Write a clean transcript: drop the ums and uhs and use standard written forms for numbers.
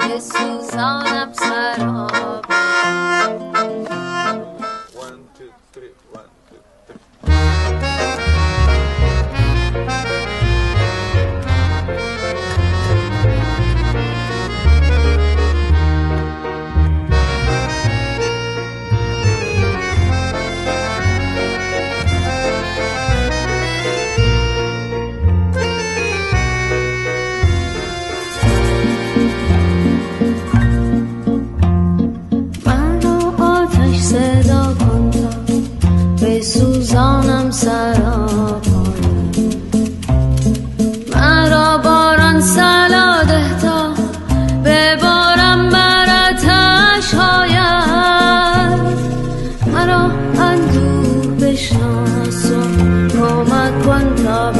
بسوزانم سراب. One, two, three, one, two, three. من رو آتش صدا کن تا بسوزانم سراپای. مرا باران صلا ده تا ببارم بر آتش‌هایت. مرا اندوه بشناس و کمک کن تا